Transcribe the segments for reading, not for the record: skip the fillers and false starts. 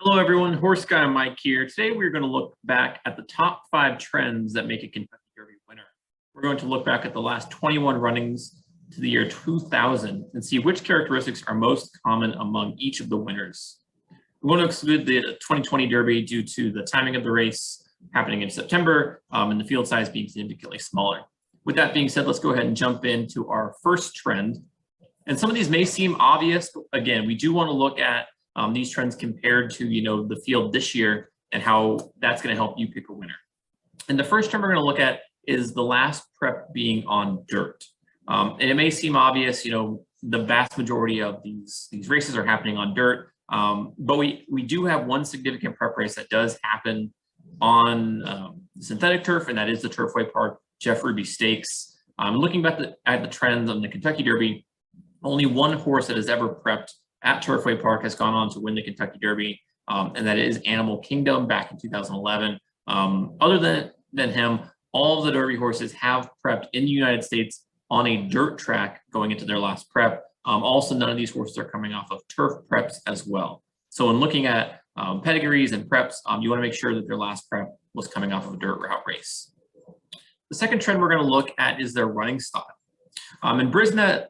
Hello everyone, Horse Guy Mike here. Today we're going to look back at the top 5 trends that make a Kentucky Derby winner. We're going to look back at the last 21 runnings to the year 2000 and see which characteristics are most common among each of the winners. We want to exclude the 2020 Derby due to the timing of the race happening in September and the field size being significantly smaller. With that being said, let's go ahead and jump into our first trend. And some of these may seem obvious, but again, we do want to look at these trends compared to the field this year and how that's going to help you pick a winner. And the first trend we're going to look at is the last prep being on dirt. And it may seem obvious, the vast majority of these races are happening on dirt, but we do have one significant prep race that does happen on synthetic turf, and that is the Turfway Park Jeff Ruby Stakes. Looking back at the trends on the Kentucky Derby, only one horse that has ever prepped at Turfway Park has gone on to win the Kentucky Derby, and that is Animal Kingdom back in 2011. Other than him, all of the Derby horses have prepped in the United States on a dirt track going into their last prep. Also, none of these horses are coming off of turf preps as well. So in looking at pedigrees and preps, you want to make sure that their last prep was coming off of a dirt route race. The second trend we're going to look at is their running style. And Brisnet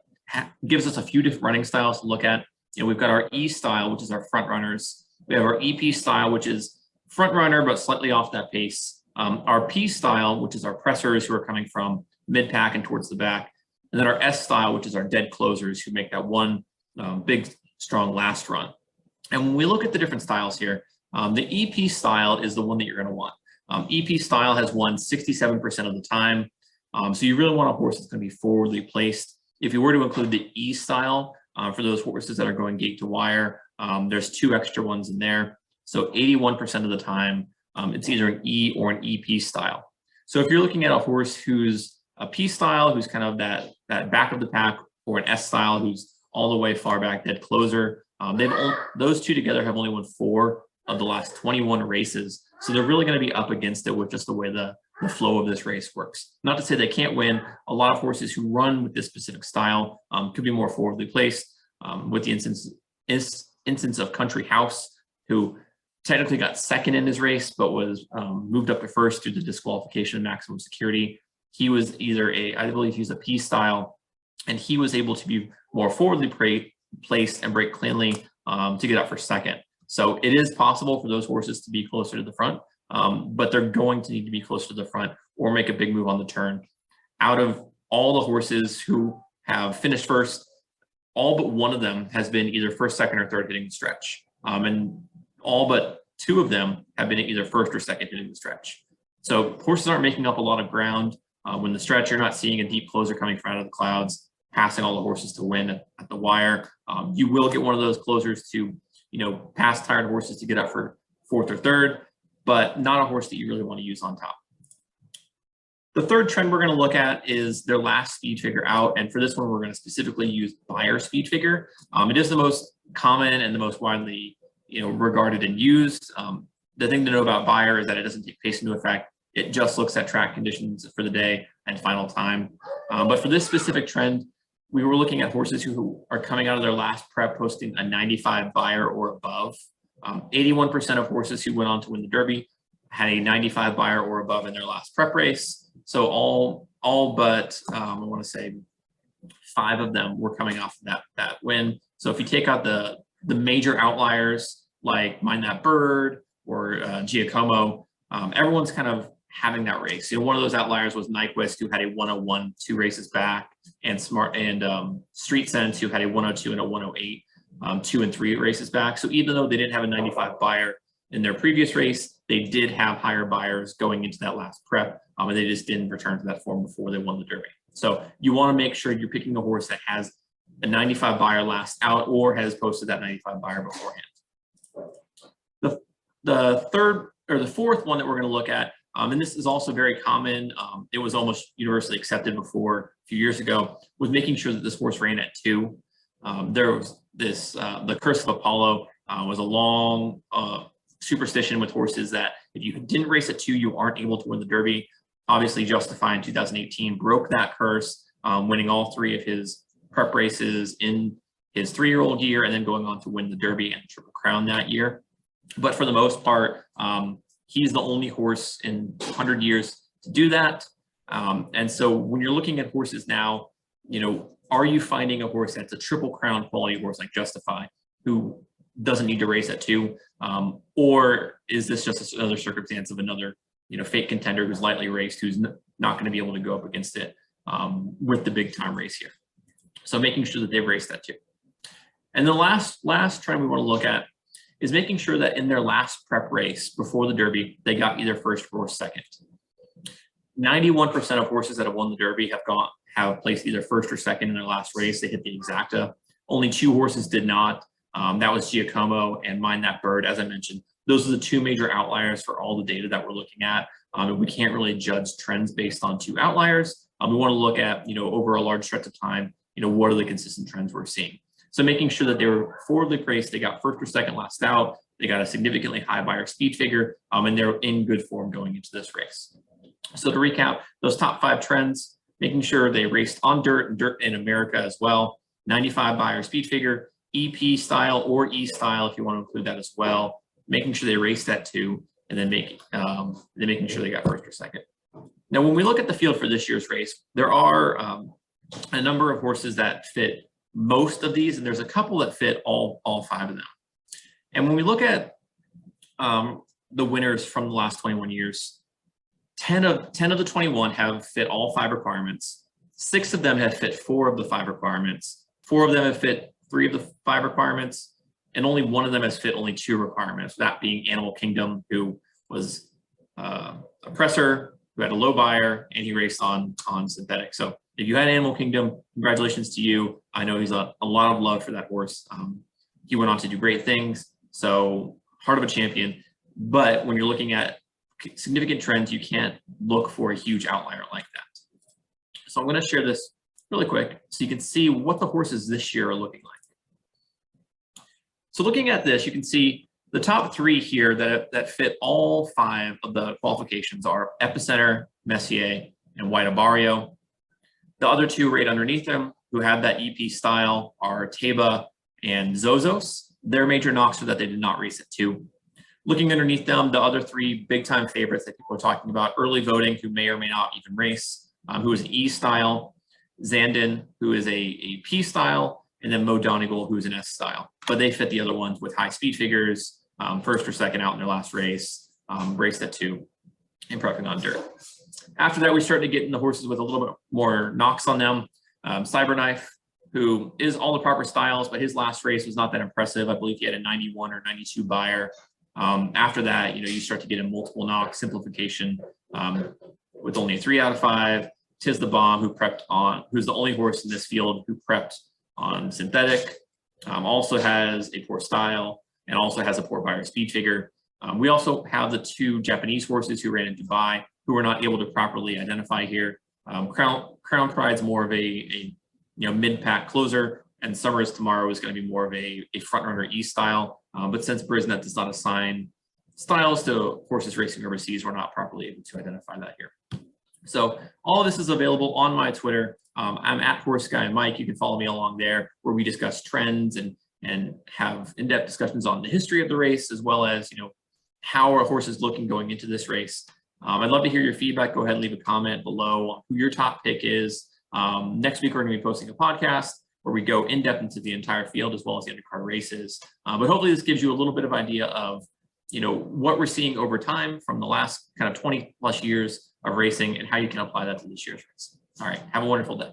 gives us a few different running styles to look at. We've got our E style, which is our front runners. We have our EP style, which is front runner, but slightly off that pace. Our P style, which is our pressers who are coming from mid pack and towards the back. And then our S style, which is our dead closers who make that one big, strong last run. And when we look at the different styles here, the EP style is the one that you're going to want. EP style has won 67% of the time. So you really want a horse that's going to be forwardly placed. If you were to include the E style, for those horses that are going gate to wire, there's 2 extra ones in there. So 81% of the time, it's either an E or an EP style. So if you're looking at a horse who's a P style, who's kind of that back of the pack, or an S style, who's all the way far back, dead closer, those 2 together have only won 4 of the last 21 races. So they're really going to be up against it with just the way the flow of this race works. Not to say they can't win. A lot of horses who run with this specific style could be more forwardly placed. With the instance of Country House, who technically got second in his race, but was moved up to first due to disqualification and maximum security. He was either I believe he's a P style, and he was able to be more forwardly placed and break cleanly to get up for second. So it is possible for those horses to be closer to the front, but they're going to need to be closer to the front or make a big move on the turn. Out of all the horses who have finished first, all but one of them has been either first, second, or third hitting the stretch. And all but 2 of them have been either first or second hitting the stretch. So horses aren't making up a lot of ground. When the stretch, you're not seeing a deep closer coming from out of the clouds, passing all the horses to win at the wire. You will get one of those closers to, pass tired horses to get up for 4th or 3rd, but not a horse that you really want to use on top. The third trend we're going to look at is their last speed figure out. And for this one, we're going to specifically use Beyer speed figure. It is the most common and the most widely regarded and used. The thing to know about Beyer is that it doesn't take pace into effect. It just looks at track conditions for the day and final time. But for this specific trend, we were looking at horses who are coming out of their last prep posting a 95 Beyer or above. 81% of horses who went on to win the Derby had a 95 Beyer or above in their last prep race. So all but I want to say 5 of them were coming off of that win. So if you take out the major outliers like Mind That Bird or Giacomo, everyone's kind of having that race. One of those outliers was Nyquist, who had a 101 2 races back, and Street Sense, who had a 102 and a 108 2 and 3 races back. So even though they didn't have a 95 Beyer in their previous race, they did have higher Beyers going into that last prep, and they just didn't return to that form before they won the Derby. So you want to make sure you're picking a horse that has a 95 Beyer last out or has posted that 95 Beyer beforehand. The third or the fourth one that we're going to look at, and this is also very common, it was almost universally accepted before a few years ago, was making sure that this horse ran at 2. There was this, the Curse of Apollo was a long superstition with horses that if you didn't race at 2, you aren't able to win the Derby. Obviously, Justify in 2018 broke that curse, winning all 3 of his prep races in his 3-year-old year and then going on to win the Derby and Triple Crown that year. But for the most part, he's the only horse in 100 years to do that. And so when you're looking at horses now, are you finding a horse that's a Triple Crown quality horse like Justify, who doesn't need to race at 2? Or is this just another circumstance of another, fake contender who's lightly raced, who's not going to be able to go up against it with the big time race here? So making sure that they've raced that 2. And the last trend we want to look at is making sure that in their last prep race before the Derby, they got either first or second. 91% of horses that have won the Derby have placed either first or second in their last race. They hit the exacta. Only 2 horses did not. That was Giacomo and Mind That Bird, as I mentioned. Those are the 2 major outliers for all the data that we're looking at. We can't really judge trends based on 2 outliers. We want to look at, over a large stretch of time, what are the consistent trends we're seeing. So making sure that they were forwardly placed, they got first or second last out, they got a significantly high Beyer speed figure, and they're in good form going into this race. So to recap, those top 5 trends, making sure they raced on dirt and dirt in America as well, 95 Beyer speed figure, EP style or E style if you want to include that as well, making sure they raced that 2, and then making sure they got first or second. Now, when we look at the field for this year's race, there are a number of horses that fit most of these, and there's a couple that fit all 5 of them. And when we look at the winners from the last 21 years, 10 of the 21 have fit all 5 requirements. 6 of them have fit 4 of the 5 requirements. 4 of them have fit 3 of the 5 requirements, and only 1 of them has fit only 2 requirements, that being Animal Kingdom, who was a presser, who had a low Beyer, and he raced on synthetic. So if you had Animal Kingdom, congratulations to you. I know he's a lot of love for that horse. He went on to do great things, so heart of a champion. But when you're looking at significant trends, you can't look for a huge outlier like that. So I'm going to share this really quick so you can see what the horses this year are looking like. So looking at this, you can see the top 3 here that fit all 5 of the qualifications are Epicenter, Messier, and White Abarrio. The other 2 right underneath them who have that EP style are Teba and Zozos. Their major knocks are that they did not race at 2. Looking underneath them, the other 3 big time favorites that people are talking about, Early Voting, who may or may not even race, who is an E style, Zandon, who is a P style, and then Mo Donegal, who is an S style. But they fit the other ones with high speed figures, first or second out in their last race, raced at 2, and prepping on dirt. After that, we started to get in the horses with a little bit more knocks on them. Cyberknife, who is all the proper styles, but his last race was not that impressive. I believe he had a 91 or 92 Beyer. After that, you start to get a multiple knock simplification with only a 3 out of 5. Tiz the Bomb, who's the only horse in this field who prepped on synthetic, also has a poor style and also has a poor Beyer speed figure. We also have the 2 Japanese horses who ran in Dubai, who were not able to properly identify here. Crown Pride's more of a mid-pack closer, and Summers Tomorrow is going to be more of a front-runner E style. But since Brisnet does not assign styles to horses racing overseas, we're not properly able to identify that here. So all of this is available on my Twitter. I'm at Horse Guy Mike. You can follow me along there, where we discuss trends and have in-depth discussions on the history of the race, as well as how our horse is looking going into this race. I'd love to hear your feedback. Go ahead and leave a comment below on who your top pick is. Next week, we're going to be posting a podcast where we go in depth into the entire field as well as the undercard races. But hopefully this gives you a little bit of idea of what we're seeing over time from the last kind of 20 plus years of racing and how you can apply that to this year's race. All right, have a wonderful day.